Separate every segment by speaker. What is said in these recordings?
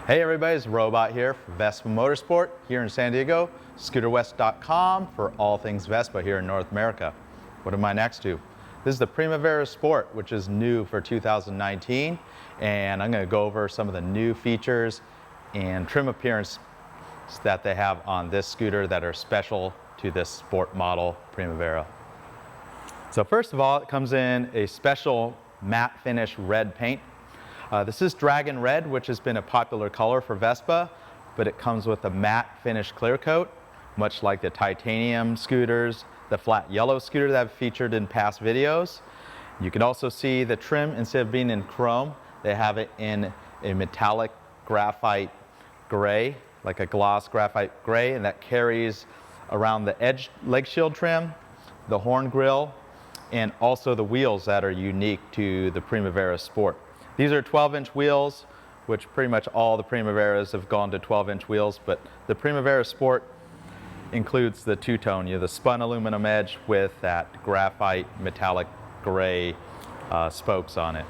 Speaker 1: Hey everybody, it's Robot here for Vespa Motorsport here in San Diego, scooterwest.com for all things Vespa here in North America. What am I next to? This is the Primavera Sport, which is new for 2019, and I'm going to go over some of the new features and trim appearance that they have on this scooter that are special to this sport model Primavera. So first of all, it comes in a special matte finish red paint. This is Dragon Red, which has been a popular color for Vespa, but it comes with a matte finish clear coat, much like the titanium scooters, the flat yellow scooter that I've featured in past videos. You can also see the trim, instead of being in chrome, they have it in a metallic graphite gray, like a gloss graphite gray, and that carries around the edge leg shield trim, the horn grille, and also the wheels that are unique to the Primavera Sport. These are 12-inch wheels, which pretty much all the Primaveras have gone to 12-inch wheels, but the Primavera Sport includes the two-tone, the spun aluminum edge with that graphite metallic gray spokes on it.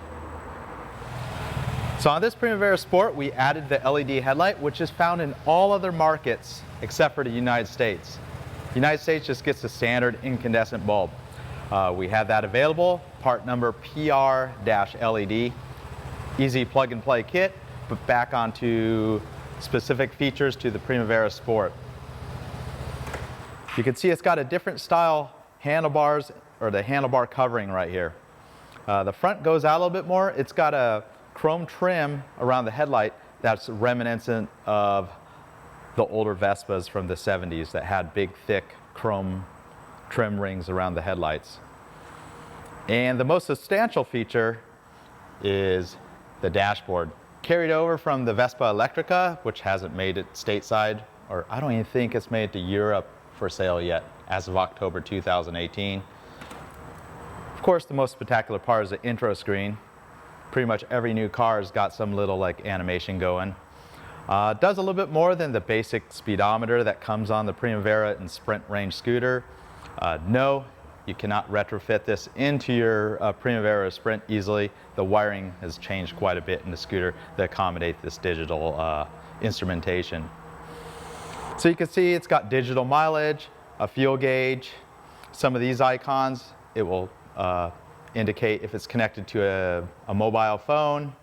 Speaker 1: So on this Primavera Sport, we added the LED headlight, which is found in all other markets except for the United States. The United States just gets the standard incandescent bulb. We have that available, part number PR-LED. Easy plug and play kit, but back onto specific features to the Primavera Sport. You can see it's got a different style handlebars, or the handlebar covering right here. The front goes out a little bit more. It's got a chrome trim around the headlight that's reminiscent of the older Vespas from the 70s that had big, thick chrome trim rings around the headlights. And the most substantial feature is the dashboard, carried over from the Vespa Electrica, which hasn't made it stateside, or I don't even think it's made it to Europe for sale yet, as of October 2018. Of course, the most spectacular part is the intro screen. Pretty much every new car has got some little animation going. It does a little bit more than the basic speedometer that comes on the Primavera and Sprint range scooter. No, you cannot retrofit this into your Primavera Sprint easily. The wiring has changed quite a bit in the scooter to accommodate this digital instrumentation. So you can see it's got digital mileage, a fuel gauge. Some of these icons, it will indicate if it's connected to a mobile phone.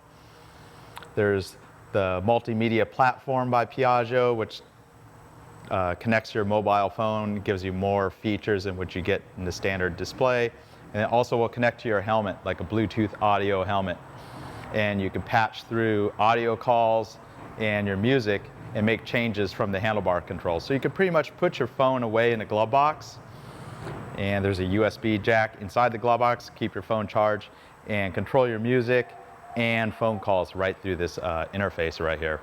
Speaker 1: There's the multimedia platform by Piaggio, which connects your mobile phone, gives you more features than what you get in the standard display. And it also will connect to your helmet, like a Bluetooth audio helmet. And you can patch through audio calls and your music and make changes from the handlebar control. So you can pretty much put your phone away in the glove box. And there's a USB jack inside the glove box, keep your phone charged, and control your music and phone calls right through this interface right here.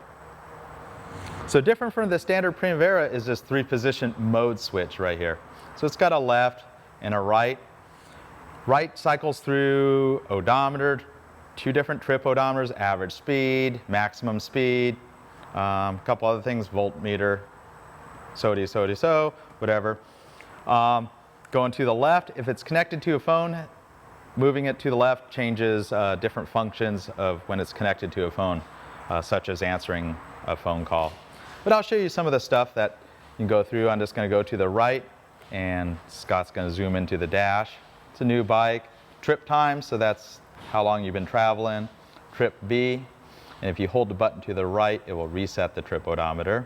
Speaker 1: So different from the standard Primavera is this 3-position mode switch right here. So it's got a left and a right. Right cycles through odometer, 2 different trip odometers, average speed, maximum speed, a couple other things, voltmeter, so, whatever. Going to the left, if it's connected to a phone, moving it to the left changes different functions of when it's connected to a phone, such as answering a phone call. But I'll show you some of the stuff that you can go through. I'm just going to go to the right, and Scott's going to zoom into the dash. It's a new bike. Trip time, so that's how long you've been traveling. Trip B, and if you hold the button to the right, it will reset the trip odometer.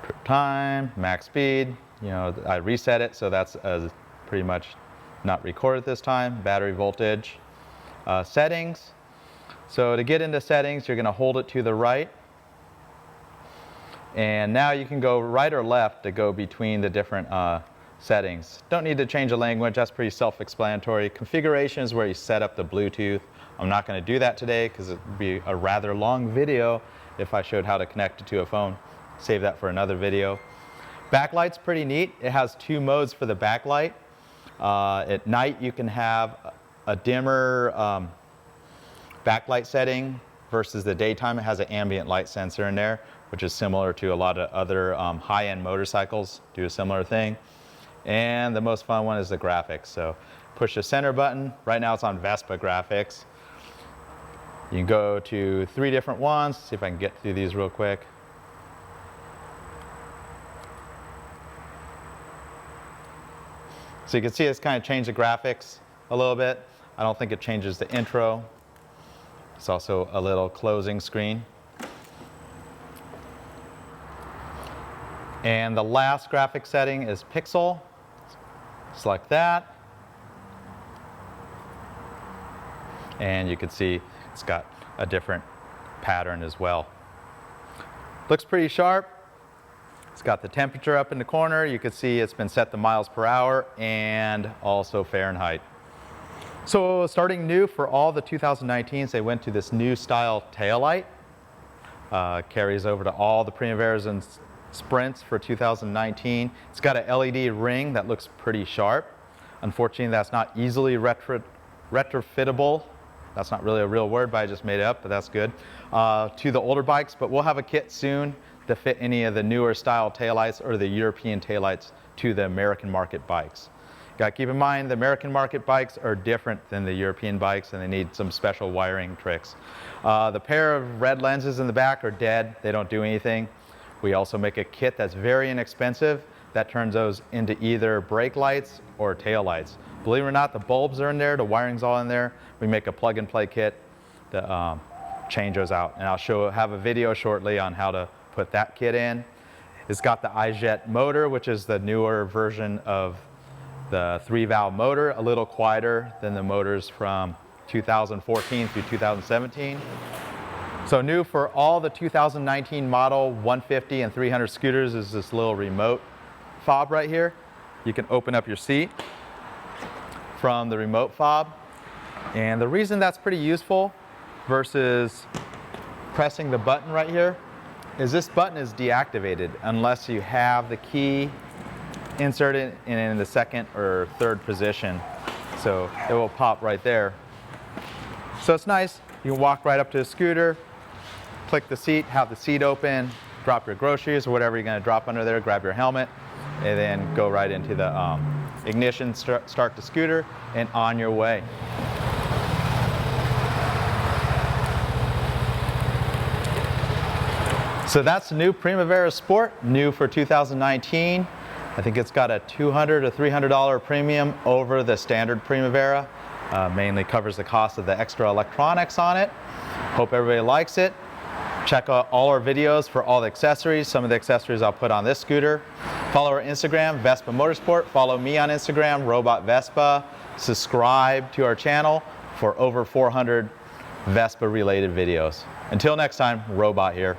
Speaker 1: Trip time, max speed. I reset it, so that's pretty much not recorded this time. Battery voltage. Settings. So to get into settings, you're going to hold it to the right. And now you can go right or left to go between the different settings. Don't need to change the language, that's pretty self-explanatory. Configuration is where you set up the Bluetooth. I'm not going to do that today because it would be a rather long video if I showed how to connect it to a phone. Save that for another video. Backlight's pretty neat. It has 2 modes for the backlight. At night you can have a dimmer backlight setting versus the daytime. It has an ambient light sensor in there, which is similar to a lot of other high-end motorcycles do a similar thing. And the most fun one is the graphics. So push the center button. Right now it's on Vespa graphics. You can go to 3 different ones. See if I can get through these real quick. So you can see it's kind of changed the graphics a little bit. I don't think it changes the intro. It's also a little closing screen. And the last graphic setting is pixel. Select that. And you can see it's got a different pattern as well. Looks pretty sharp. It's got the temperature up in the corner. You can see it's been set to miles per hour and also Fahrenheit. So starting new for all the 2019s, they went to this new style taillight. Carries over to all the Primaveras and Sprints for 2019. It's got an LED ring that looks pretty sharp. Unfortunately, that's not easily retrofittable. That's not really a real word, but I just made it up, but that's good. To the older bikes, but we'll have a kit soon to fit any of the newer style taillights or the European taillights to the American market bikes. Got to keep in mind the American market bikes are different than the European bikes and they need some special wiring tricks. The pair of red lenses in the back are dead. They don't do anything. We also make a kit that's very inexpensive that turns those into either brake lights or tail lights. Believe it or not, the bulbs are in there, the wiring's all in there. We make a plug and play kit to change those out. And I'll have a video shortly on how to put that kit in. It's got the iJet motor, which is the newer version of the 3-valve motor, a little quieter than the motors from 2014 through 2017. So new for all the 2019 model 150 and 300 scooters is this little remote fob right here. You can open up your seat from the remote fob. And the reason that's pretty useful versus pressing the button right here is this button is deactivated unless you have the key inserted in the second or third position. So it will pop right there. So it's nice. You can walk right up to the scooter, click the seat, have the seat open, drop your groceries or whatever you're going to drop under there, grab your helmet, and then go right into the ignition, start the scooter, and on your way. So that's the new Primavera Sport, new for 2019. I think it's got a $200 to $300 premium over the standard Primavera. Mainly covers the cost of the extra electronics on it. Hope everybody likes it. Check out all our videos for all the accessories. Some of the accessories I'll put on this scooter. Follow our Instagram, Vespa Motorsport. Follow me on Instagram, Robot Vespa. Subscribe to our channel for over 400 Vespa related videos. Until next time, Robot here.